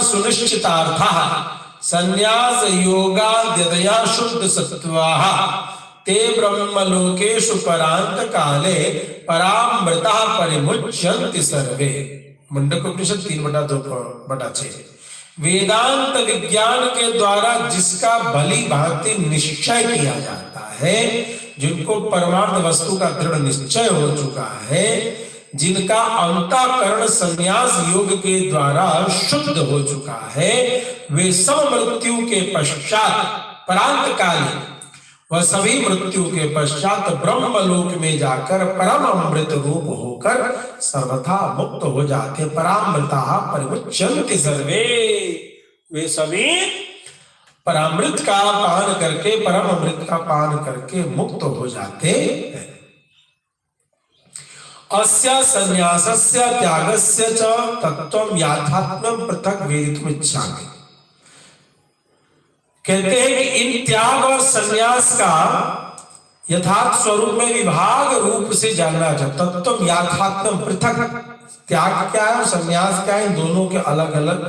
सुनिश्चितार्थः संन्यास योगाद्यतया शुद्ध सत्वाः ते ब्रह्मलोकेषु परांत काले परामृतः परिमुच्यन्ति सर्वे। मुंडक उपनिषद 3/2/6। वेदांत विज्ञान के द्वारा जिसका भली भांति निश्चय किया जाता है, जिनको परमार्थ वस्तु का दृढ़ निश्चय हो चुका है, जिनका अंतःकरण संन्यास योग के द्वारा शुद्ध हो चुका है, वे सब मृत्यु के पश्चात परांत काल वह सभी मृत्यु के पश्चात ब्रह्मलोक में जाकर परम अमृत रूप होकर सर्वथा मुक्त हो जाते। परामृतः परिमुच्यन्ति सर्वे। वे सभी परामृत का पान करके, परम अमृत का पान करके मुक्त हो जाते हैं। अस्य संन्यासस्य त्यागस्य च तत्त्वं याथात्म्यं पृथक् वेदितुमिच्छामि। कहते हैं कि इन त्याग और संन्यास का यथार्थ स्वरूप में विभाग रूप से जानना चाहता। तत्त्वं याथात्म्यं पृथक्, त्याग क्या है और संन्यास क्या है, इन दोनों के अलग अलग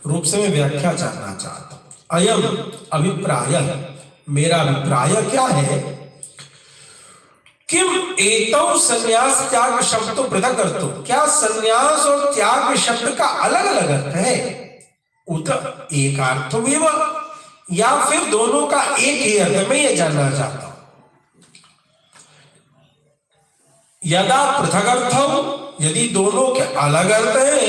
रूप से मैं व्याख्या जानना चाहता हूं। अयम अभिप्राय, मेरा अभिप्राय क्या है, किम एतौ संन्यास त्याग शब्द पृथक करतो, क्या संन्यास और त्याग शब्द का अलग अलग अर्थ है, उत एक अर्थमेव, या फिर दोनों का एक ही अर्थ, मैं ये जानना चाहता हूं। यदा पृथक अर्थ, यदि दोनों के अलग अर्थ है,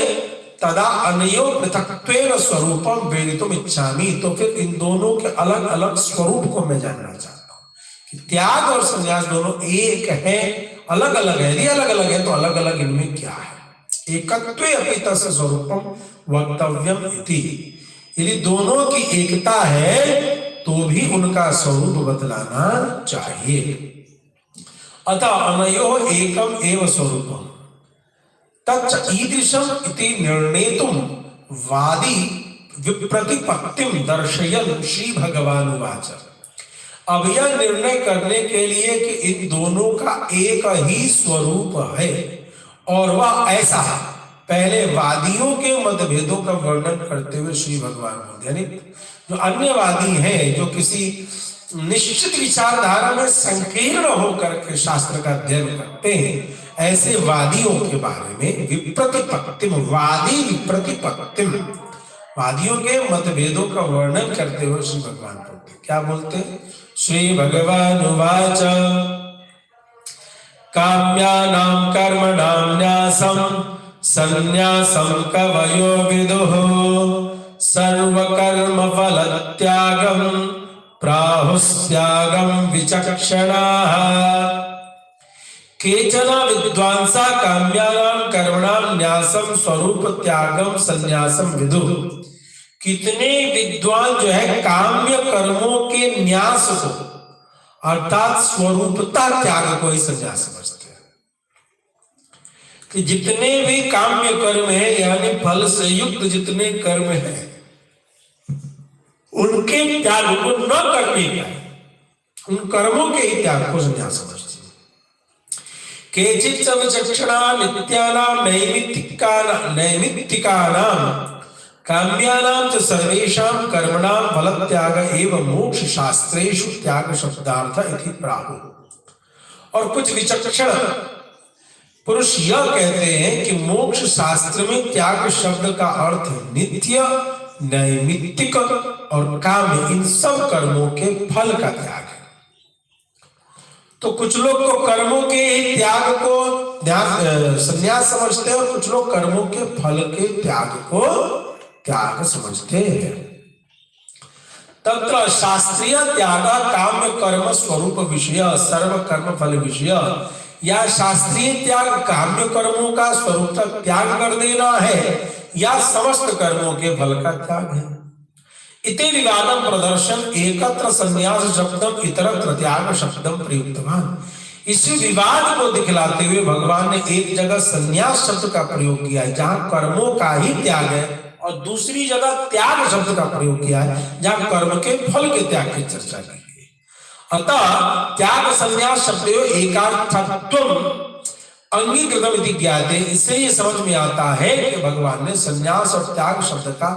तदा अनयो पृथक्त्वेन स्वरूपम वेदितुम इच्छामि, तो फिर इन दोनों के अलग अलग स्वरूप को मैं जानना चाहता हूं कि त्याग और संन्यास दोनों एक है, अलग अलग है। यदि अलग अलग है तो अलग अलग इनमें क्या है। एकत्वे अपि तस्य स्वरूपम वक्तव्यम इति, यदि दोनों की एकता है तो भी उनका स्वरूप बतलाना चाहिए। अतः अनयो एकम एव स्वरूपम तच्च ईदृशम इति निर्णेतुम वादी विप्रतिपत्तिम दर्शयन् श्री भगवान उवाच। अब यह निर्णय करने के लिए कि इन दोनों का एक ही स्वरूप है और वह ऐसा है, पहले वादियों के मतभेदों का वर्णन करते हुए श्री भगवान बोलते, यानी जो अन्यवादी हैं, जो किसी निश्चित विचारधारा में संकीर्ण होकर के शास्त्र का अध्ययन करते हैं, ऐसे वादियों के बारे में विप्रतिपत्तिम, वादी विप्रतिपत्तिम, वादियों के मतभेदों का वर्णन करते हुए श्री भगवान बोलते, क्या बोलते, श्री भगवान उवाच काम्यानां कर्मणां न्यासं संन्यासं कवयो विदुः सर्वकर्म फलत्यागं प्राहुस्त्यागं विचक्षणाः। केचन विद्वांसा काम्यानां कर्मणां न्यासं स्वरूप त्यागं संन्यासं विदुः। कितने विद्वान जो है काम्य कर्मों के न्यास को अर्थात स्वरूपता त्याग को ही संन्यास समझते हैं कि जितने भी काम्य कर्म है, यानी फल से युक्त जितने कर्म है, उनके त्याग को न करने का, उन कर्मों के ही त्याग को संन्यास समझते हैं। केचित् विचक्षणा नित्यानां नैमित्तिकानां काम्यानां च सर्वेषां कर्मणां फलत्याग एव मोक्ष शास्त्रेषु त्याग शब्दार्थ इति प्राहुः। और कुछ विचक्षण पुरुष यह कहते हैं कि मोक्ष शास्त्र में त्याग शब्द का अर्थ नित्य, नैमित्तिक और काम्य, इन सब कर्मों के फल का त्याग है। तो कुछ लोग तो कर्मों के ही त्याग को संन्यास समझते हैं और कुछ लोग कर्मों के फल के त्याग को त्याग समझते हैं। तत्र शास्त्रीय त्याग काम्य कर्म स्वरूप विषय सर्व कर्म फल विषय, या शास्त्रीय त्याग काम्य कर्मों का स्वरूप तक त्याग कर देना है या समस्त कर्मों के फल का त्याग है। इति विवादम प्रदर्शन एकत्र संन्यास शब्दम इतरत्र त्याग शब्दम प्रयुक्तवान। इसी विवाद को दिखलाते हुए भगवान ने एक जगह संन्यास शब्द का प्रयोग किया है जहां कर्मों का ही त्याग है, और दूसरी जगह त्याग शब्द का प्रयोग किया है जहां कर्म के फल के त्याग की चर्चा की गई। अतः त्याग संन्यास शब्द एकार्थत्वम अंगीकृतम इति ज्ञाते। इससे ये समझ में आता है कि भगवान ने संन्यास और त्याग शब्द का